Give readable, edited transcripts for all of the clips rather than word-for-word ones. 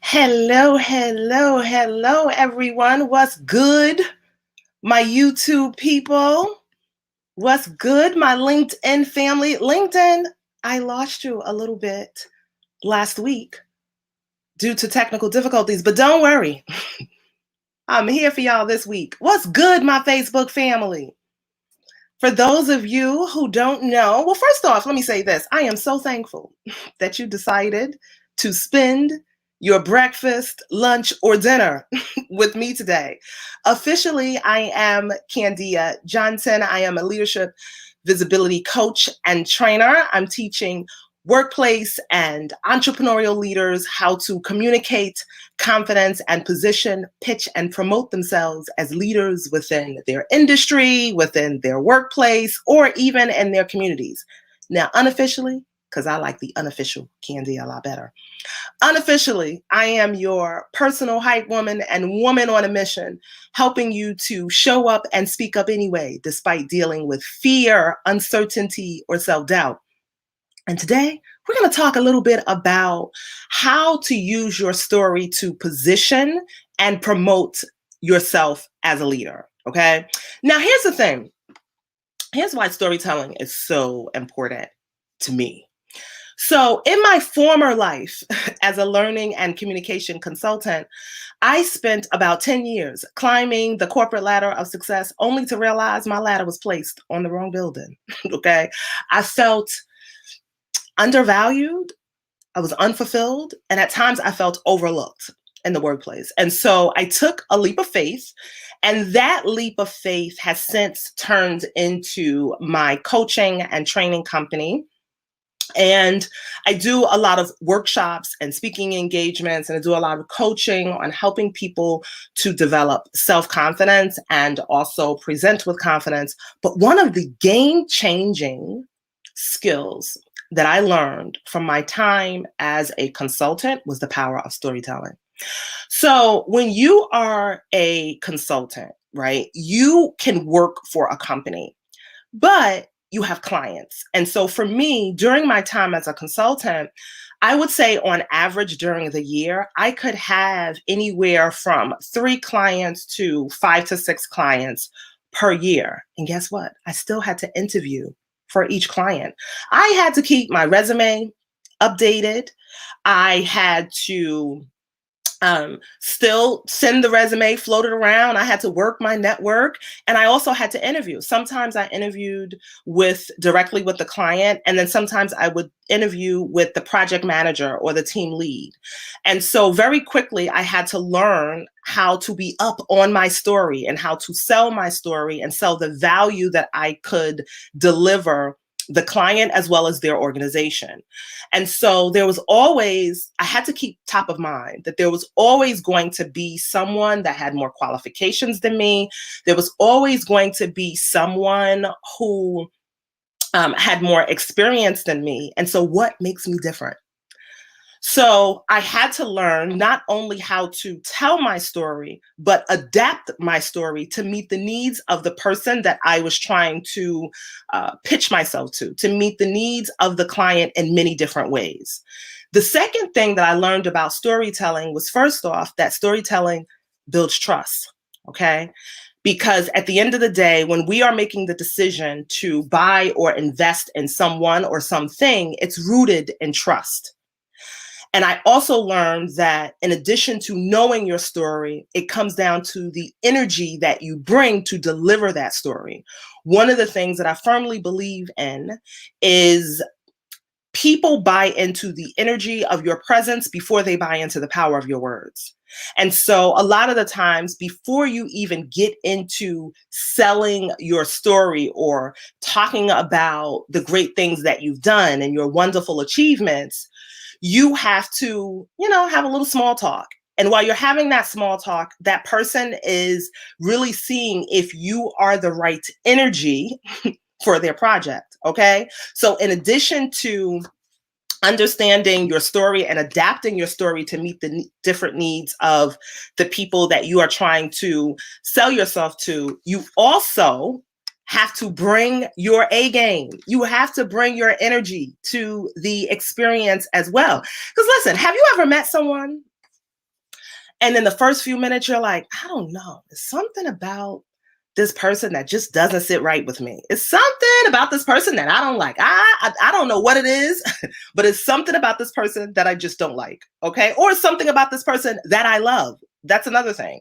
Hello, hello, hello, everyone. What's good, my YouTube people? What's good, my LinkedIn family? LinkedIn, I lost you a little bit last week due to technical difficulties, but don't worry. I'm here for y'all this week. What's good, my Facebook family? For those of you who don't know, well, first off, let me say this. I am so thankful that you decided to spend your breakfast, lunch, or dinner with me today. Officially, I am Candia Johnson. I am a leadership visibility coach and trainer. I'm teaching workplace and entrepreneurial leaders how to communicate confidence and position, pitch, and promote themselves as leaders within their industry, within their workplace, or even in their communities. Now, unofficially, because I like the unofficial Candy a lot better. Unofficially, I am your personal hype woman and woman on a mission, helping you to show up and speak up anyway, despite dealing with fear, uncertainty, or self-doubt. And today, we're going to talk a little bit about how to use your story to position and promote yourself as a leader. Okay. Now, here's the thing. Here's why storytelling is so important to me. So, in my former life as a learning and communication consultant, I spent about 10 years climbing the corporate ladder of success only to realize my ladder was placed on the wrong building. Okay. I felt undervalued, I was unfulfilled, and at times I felt overlooked in the workplace. And so I took a leap of faith, and that leap of faith has since turned into my coaching and training company. And I do a lot of workshops and speaking engagements, and I do a lot of coaching on helping people to develop self-confidence and also present with confidence. But one of the game-changing skills that I learned from my time as a consultant was the power of storytelling. So when you are a consultant, right, you can work for a company, but you have clients. And so for me, during my time as a consultant, I would say on average during the year, I could have anywhere from 3 clients to 5 to 6 clients per year. And guess what? I still had to interview for each client. I had to keep my resume updated. I had to still send the resume, float it around. I had to work my network, and I also had to interview. Sometimes I interviewed directly with the client, and then sometimes I would interview with the project manager or the team lead. And so very quickly, I had to learn how to be up on my story and how to sell my story and sell the value that I could deliver the client as well as their organization. And so I had to keep top of mind that there was always going to be someone that had more qualifications than me. There was always going to be someone who had more experience than me. And so what makes me different? So I had to learn not only how to tell my story, but adapt my story to meet the needs of the person that I was trying to pitch myself to meet the needs of the client in many different ways. The second thing that I learned about storytelling was, first off, that storytelling builds trust, okay? Because at the end of the day, when we are making the decision to buy or invest in someone or something, it's rooted in trust. And I also learned that in addition to knowing your story, it comes down to the energy that you bring to deliver that story. One of the things that I firmly believe in is people buy into the energy of your presence before they buy into the power of your words. And so a lot of the times, before you even get into selling your story or talking about the great things that you've done and your wonderful achievements, you have to, have a little small talk. And while you're having that small talk, that person is really seeing if you are the right energy for their project. Okay. So in addition to understanding your story and adapting your story to meet the different needs of the people that you are trying to sell yourself to, you also have to bring your A game. You have to bring your energy to the experience as well. Because listen, have you ever met someone And in the first few minutes, you're like, I don't know. There's something about this person that just doesn't sit right with me. It's something about this person that I don't like. I don't know what it is, but it's something about this person that I just don't like. Okay. Or something about this person that I love. That's another thing.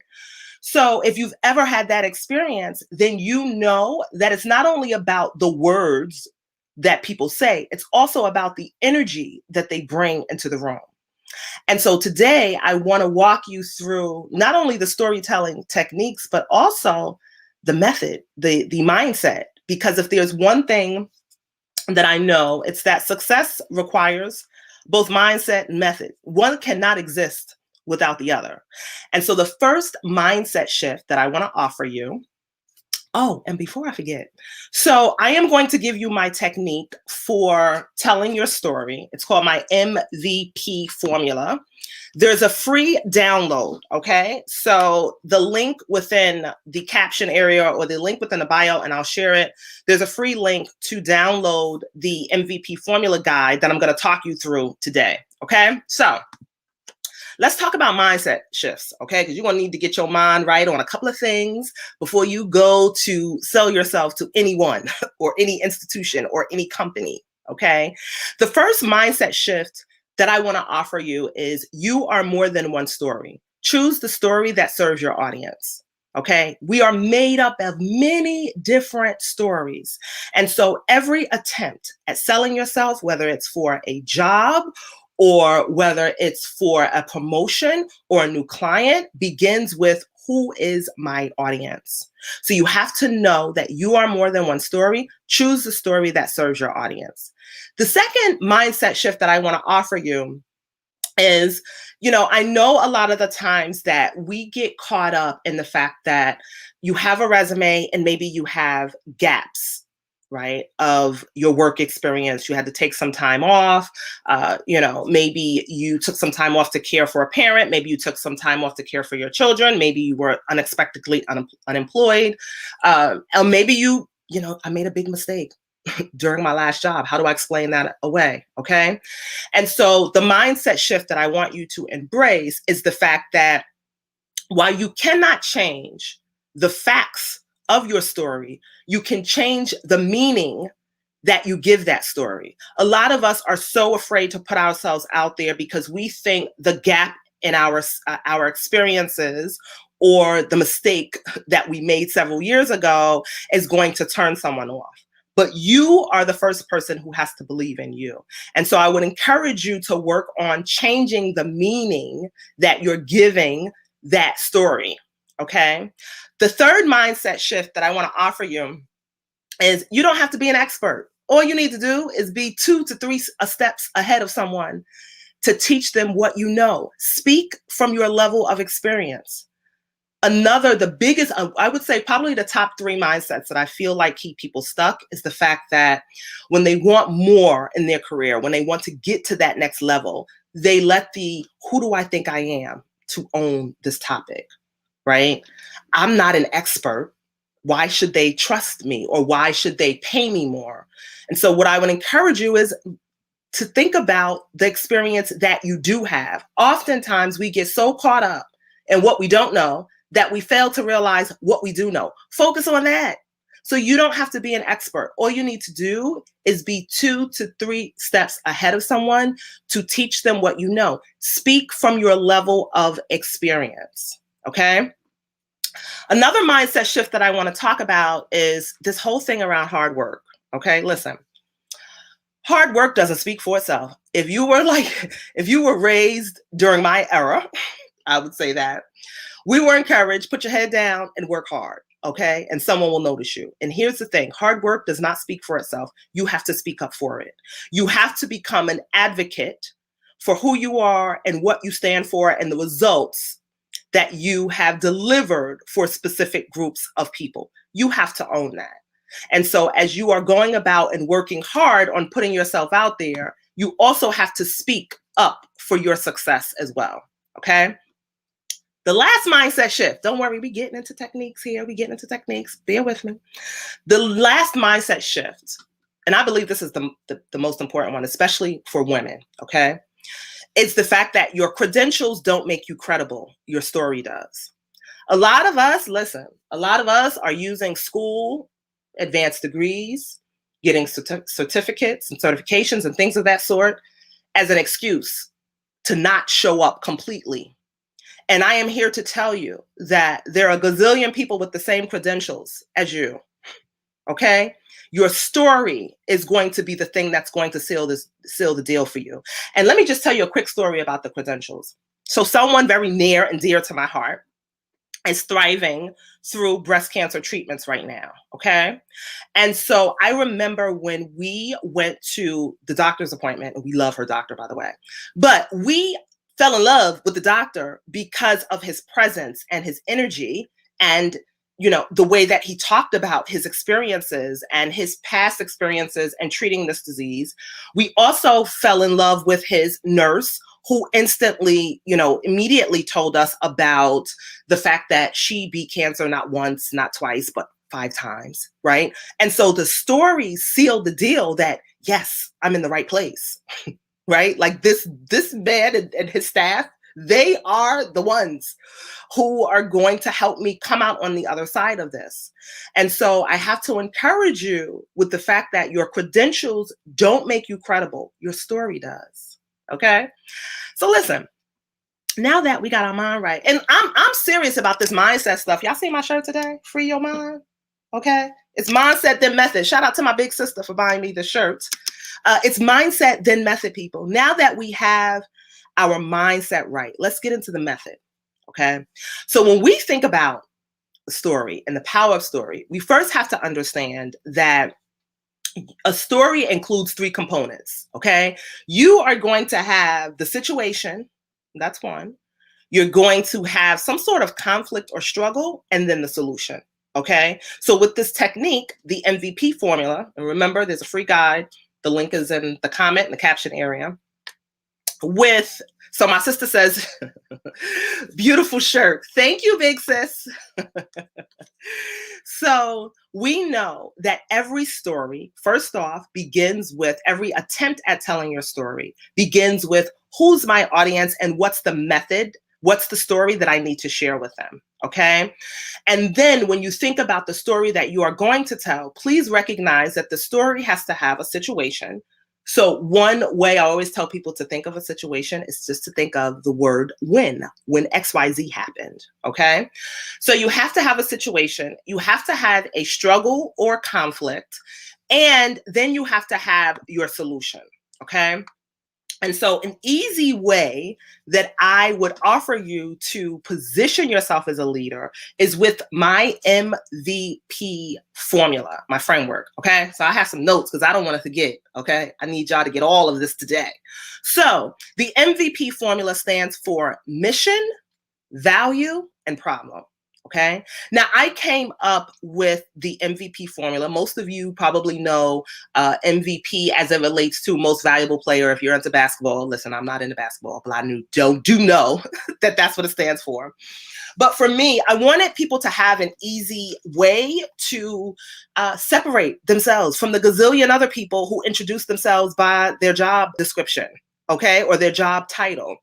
So if you've ever had that experience, then you know that it's not only about the words that people say, it's also about the energy that they bring into the room. And so today I want to walk you through not only the storytelling techniques, but also the method, the mindset. Because if there's one thing that I know, it's that success requires both mindset and method. One cannot exist without the other. And so the first mindset shift that I want to offer you. Oh, and before I forget, so I am going to give you my technique for telling your story. It's called my MVP formula. There's a free download, okay? So the link within the caption area or the link within the bio, and I'll share it. There's a free link to download the MVP formula guide that I'm going to talk you through today, okay? So let's talk about mindset shifts, okay? Because you're going to need to get your mind right on a couple of things before you go to sell yourself to anyone or any institution or any company, okay? The first mindset shift that I want to offer you is you are more than one story. Choose the story that serves your audience, okay? We are made up of many different stories. And so every attempt at selling yourself, whether it's for a job or whether it's for a promotion or a new client, begins with who is my audience? So you have to know that you are more than one story. Choose the story that serves your audience. The second mindset shift that I want to offer you is, I know a lot of the times that we get caught up in the fact that you have a resume and maybe you have gaps, right, of your work experience. You had to take some time off. Maybe you took some time off to care for a parent. Maybe you took some time off to care for your children. Maybe you were unexpectedly unemployed. Or maybe I made a big mistake during my last job. How do I explain that away? Okay. And so the mindset shift that I want you to embrace is the fact that while you cannot change the facts of your story, you can change the meaning that you give that story. A lot of us are so afraid to put ourselves out there because we think the gap in our experiences or the mistake that we made several years ago is going to turn someone off. But you are the first person who has to believe in you. And so I would encourage you to work on changing the meaning that you're giving that story, okay? The third mindset shift that I want to offer you is you don't have to be an expert. All you need to do is be 2 to 3 steps ahead of someone to teach them what you know. Speak from your level of experience. The biggest, I would say probably the top 3 mindsets that I feel like keep people stuck is the fact that when they want more in their career, when they want to get to that next level, they let who do I think I am to own this topic, right? I'm not an expert. Why should they trust me or why should they pay me more? And so what I would encourage you is to think about the experience that you do have. Oftentimes we get so caught up in what we don't know that we fail to realize what we do know. Focus on that. So you don't have to be an expert. All you need to do is be 2 to 3 steps ahead of someone to teach them what you know. Speak from your level of experience, okay? Another mindset shift that I want to talk about is this whole thing around hard work, okay? Listen, hard work doesn't speak for itself. If you were raised during my era, I would say that, we were encouraged, put your head down and work hard, okay? And someone will notice you. And here's the thing, hard work does not speak for itself. You have to speak up for it. You have to become an advocate for who you are and what you stand for and the results that you have delivered for specific groups of people. You have to own that. And so as you are going about and working hard on putting yourself out there, you also have to speak up for your success as well, okay? The last mindset shift, don't worry, we getting into techniques here. We getting into techniques, bear with me. The last mindset shift, and I believe this is the most important one, especially for women, okay, It's the fact that your credentials don't make you credible. Your story does. A lot of us, listen, a lot of us are using school, advanced degrees, getting certificates and certifications and things of that sort as an excuse to not show up completely. And I am here to tell you that there are a gazillion people with the same credentials as you. Okay? Your story is going to be the thing that's going to seal the deal for you. And let me just tell you a quick story about the credentials. So someone very near and dear to my heart is thriving through breast cancer treatments right now. Okay. And so I remember when we went to the doctor's appointment, and we love her doctor, by the way, but we fell in love with the doctor because of his presence and his energy and the way that he talked about his experiences and his past experiences and treating this disease. We also fell in love with his nurse, who instantly, immediately told us about the fact that she beat cancer not once, not twice, but 5 times, right? And so the story sealed the deal that, yes, I'm in the right place, right? Like this man and his staff, they are the ones who are going to help me come out on the other side of this. And so I have to encourage you with the fact that your credentials don't make you credible. Your story does. Okay? So listen, now that we got our mind right, and I'm serious about this mindset stuff. Y'all see my shirt today? Free your mind. Okay? It's mindset then method. Shout out to my big sister for buying me the shirt. It's mindset then method, people. Now that we have our mindset right, let's get into the method. Okay? So when we think about the story and the power of story, we first have to understand that a story includes 3 components. Okay? You are going to have the situation. That's one. You're going to have some sort of conflict or struggle, and then the solution. Okay? So with this technique, the MVP formula, and remember, there's a free guide. The link is in the comment in the caption area. So my sister says, beautiful shirt. Thank you, big sis. So we know that every story, first off, every attempt at telling your story begins with who's my audience and what's the method, what's the story that I need to share with them. Okay. And then when you think about the story that you are going to tell, please recognize that the story has to have a situation. So one way I always tell people to think of a situation is just to think of the word when XYZ happened. Okay. So you have to have a situation, you have to have a struggle or conflict, and then you have to have your solution. Okay. And so an easy way that I would offer you to position yourself as a leader is with my MVP formula, my framework. Okay. So I have some notes because I don't want to forget. Okay. I need y'all to get all of this today. So the MVP formula stands for mission, value, and problem. Okay. Now I came up with the MVP formula. Most of you probably know MVP as it relates to most valuable player. If you're into basketball, listen, I'm not into basketball, but I do know that that's what it stands for. But for me, I wanted people to have an easy way to separate themselves from the gazillion other people who introduce themselves by their job description, okay, or their job title.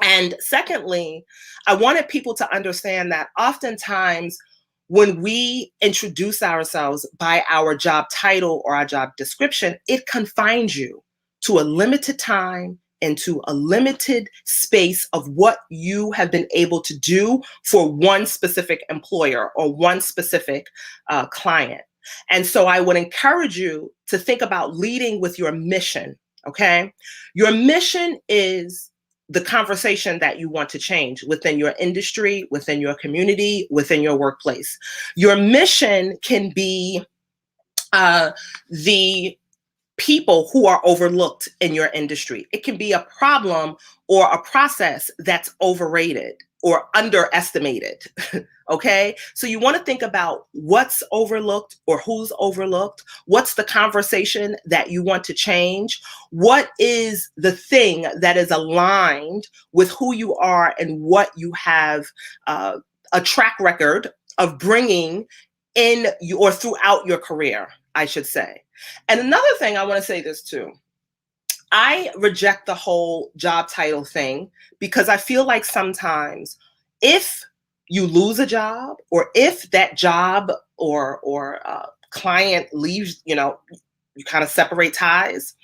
And secondly, I wanted people to understand that oftentimes when we introduce ourselves by our job title or our job description, it confines you to a limited time and to a limited space of what you have been able to do for one specific employer or one specific client. And so I would encourage you to think about leading with your mission, okay? Your mission is the conversation that you want to change within your industry, within your community, within your workplace. Your mission can be the people who are overlooked in your industry. It can be a problem or a process that's overrated or underestimated. Okay. So you want to think about what's overlooked or who's overlooked. What's the conversation that you want to change? What is the thing that is aligned with who you are and what you have a track record of bringing in or throughout your career, I should say. And another thing I want to say this too. I reject the whole job title thing because I feel like sometimes if you lose a job, or if that job or client leaves, you kind of separate ties.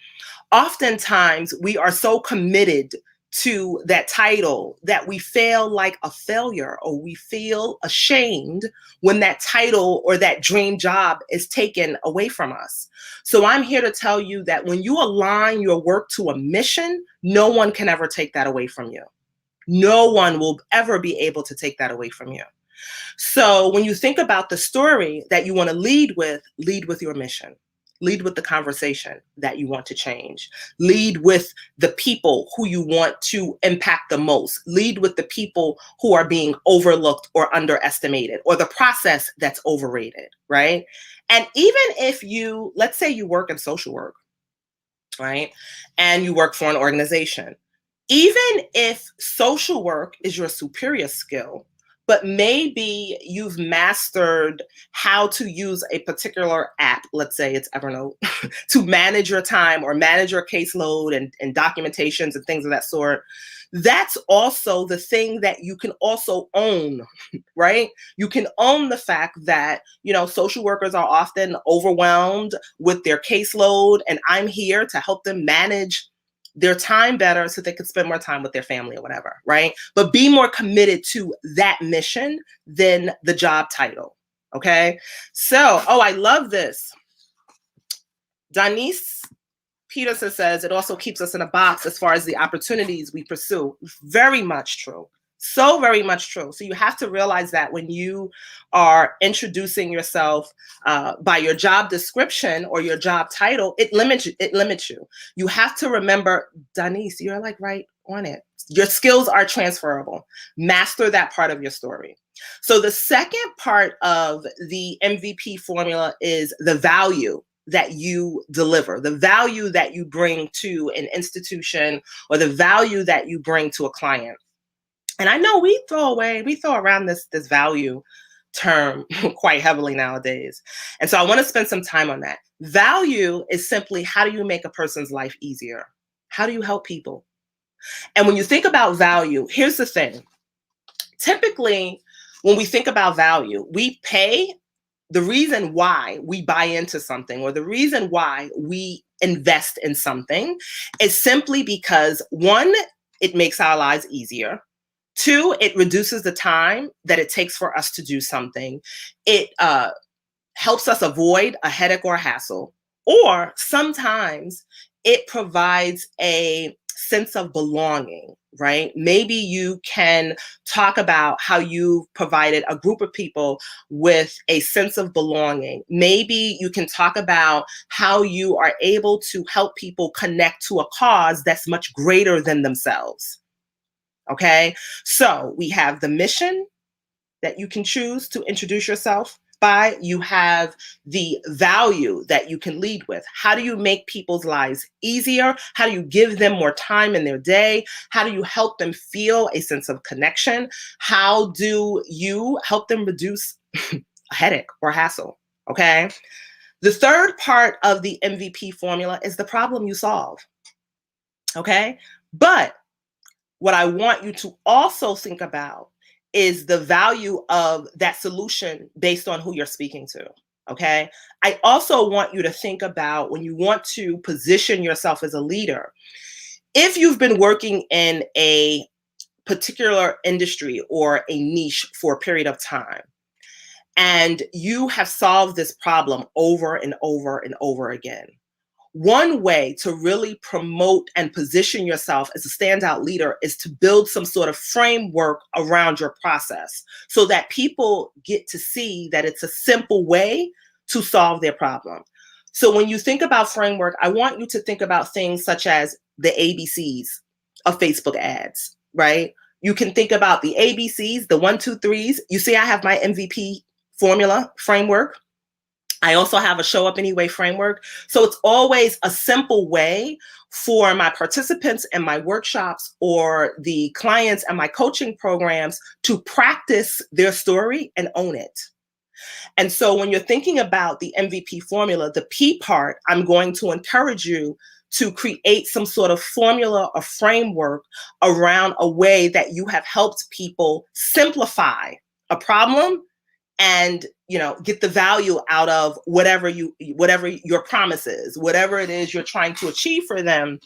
Oftentimes we are so committed to that title that we feel like a failure, or we feel ashamed when that title or that dream job is taken away from us. So I'm here to tell you that when you align your work to a mission, no one can ever take that away from you. No one will ever be able to take that away from you. So when you think about the story that you want to lead with your mission. Lead with the conversation that you want to change. Lead with the people who you want to impact the most. Lead with the people who are being overlooked or underestimated, or the process that's overrated, right? And even if let's say you work in social work, right? And you work for an organization. Even if social work is your superior skill, but maybe you've mastered how to use a particular app, let's say it's Evernote, to manage your time or manage your caseload and documentations and things of that sort. That's also the thing that you can also own, right? You can own the fact that, social workers are often overwhelmed with their caseload, and I'm here to help them manage their time better so they can spend more time with their family or whatever, right? But be more committed to that mission than the job title, okay? So, I love this. Denise Peterson says it also keeps us in a box as far as the opportunities we pursue. Very much true. So very much true. So you have to realize that when you are introducing yourself by your job description or your job title, it limits you. You have to remember, Denise, you're like right on it. Your skills are transferable. Master that part of your story. So the second part of the MVP formula is the value that you deliver, the value that you bring to an institution, or the value that you bring to a client. And I know we throw around this value term quite heavily nowadays. And so I want to spend some time on that. Value is simply, how do you make a person's life easier? How do you help people? And when you think about value, here's the thing. Typically, when we think about value, we pay. The reason why we buy into something, or the reason why we invest in something, is simply because, one, it makes our lives easier. Two, it reduces the time that it takes for us to do something. It helps us avoid a headache or a hassle. Or sometimes it provides a sense of belonging, right? Maybe you can talk about how you provided a group of people with a sense of belonging. Maybe you can talk about how you are able to help people connect to a cause that's much greater than themselves. Okay, so we have the mission that you can choose to introduce yourself by. You have the value that you can lead with. How do you make people's lives easier? How do you give them more time in their day? How do you help them feel a sense of connection? How do you help them reduce a headache or hassle? Okay. The third part of the MVP formula is the problem you solve. Okay. But what I want you to also think about is the value of that solution based on who you're speaking to. Okay. I also want you to think about, when you want to position yourself as a leader, if you've been working in a particular industry or a niche for a period of time, and you have solved this problem over and over and over again, one way to really promote and position yourself as a standout leader is to build some sort of framework around your process, so that people get to see that it's a simple way to solve their problem. So when you think about framework, I want you to think about things such as the ABCs of Facebook ads, right? You can think about the ABCs, the 1, 2, 3s. You see, I have my MVP formula framework. I also have a show up anyway framework. So it's always a simple way for my participants in my workshops or the clients and my coaching programs to practice their story and own it. And so when you're thinking about the MVP formula, the P part, I'm going to encourage you to create some sort of formula or framework around a way that you have helped people simplify a problem and, you know, get the value out of whatever your promise is, whatever it is you're trying to achieve for them.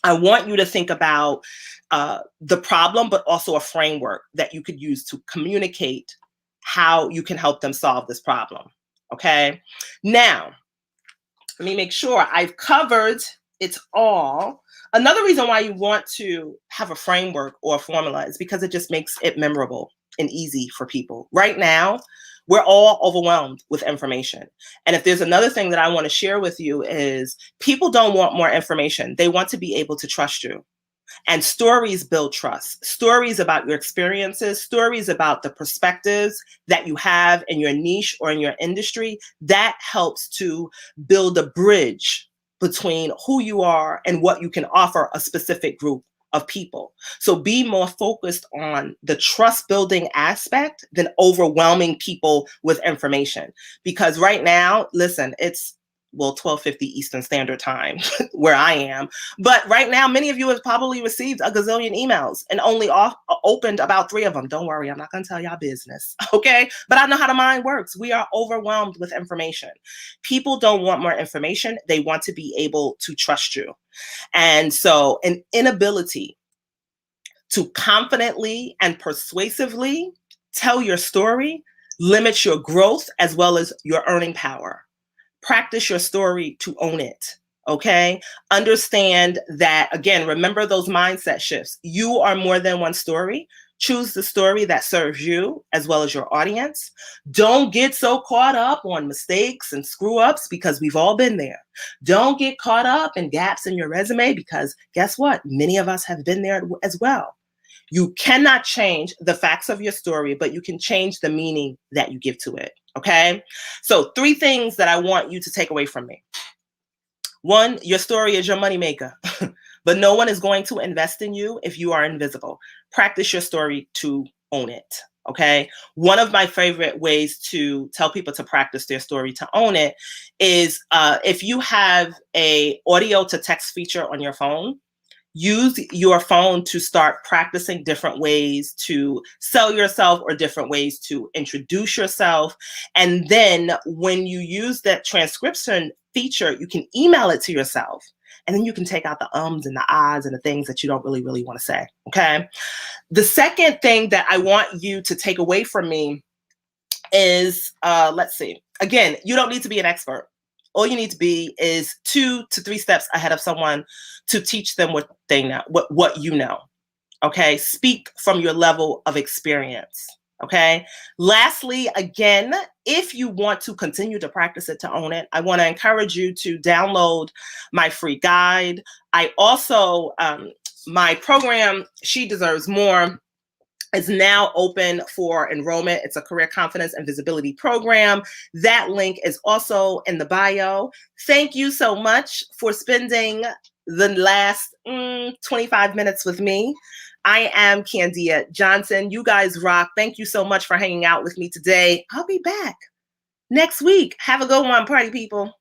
I want you to think about the problem, but also a framework that you could use to communicate how you can help them solve this problem. Okay. Now, let me make sure I've covered it all. Another reason why you want to have a framework or a formula is because it just makes it memorable and easy for people. Right now, we're all overwhelmed with information. And if there's another thing that I want to share with you is people don't want more information. They want to be able to trust you. And stories build trust. Stories about your experiences, stories about the perspectives that you have in your niche or in your industry, that helps to build a bridge between who you are and what you can offer a specific group of people. So be more focused on the trust building aspect than overwhelming people with information. Because right now, listen, it's 12:50 Eastern Standard Time where I am. But right now, many of you have probably received a gazillion emails and only opened about 3 of them. Don't worry, I'm not going to tell y'all business, okay? But I know how the mind works. We are overwhelmed with information. People don't want more information. They want to be able to trust you. And so an inability to confidently and persuasively tell your story limits your growth as well as your earning power. Practice your story to own it, okay? Understand that, again, remember those mindset shifts. You are more than one story. Choose the story that serves you as well as your audience. Don't get so caught up on mistakes and screw ups because we've all been there. Don't get caught up in gaps in your resume because guess what? Many of us have been there as well. You cannot change the facts of your story, but you can change the meaning that you give to it. Okay. So 3 things that I want you to take away from me. 1, your story is your moneymaker, but no one is going to invest in you if you are invisible. Practice your story to own it. Okay. One of my favorite ways to tell people to practice their story to own it is if you have a audio to text feature on your phone, use your phone to start practicing different ways to sell yourself or different ways to introduce yourself. And then when you use that transcription feature, you can email it to yourself. And then you can take out the ums and the ahs and the things that you don't really want to say. Okay. The second thing that I want you to take away from me is, let's see, again, you don't need to be an expert. All you need to be is 2 to 3 steps ahead of someone to teach them what they know, what you know. Okay. Speak from your level of experience. Okay. Lastly, again, if you want to continue to practice it to own it, I want to encourage you to download my free guide. I also, my program, She Deserves More, is now open for enrollment. It's a career confidence and visibility program. That link is also in the bio. Thank you so much for spending the last 25 minutes with me. I am Candia Johnson. You guys rock. Thank you so much for hanging out with me today. I'll be back next week. Have a good one, party people.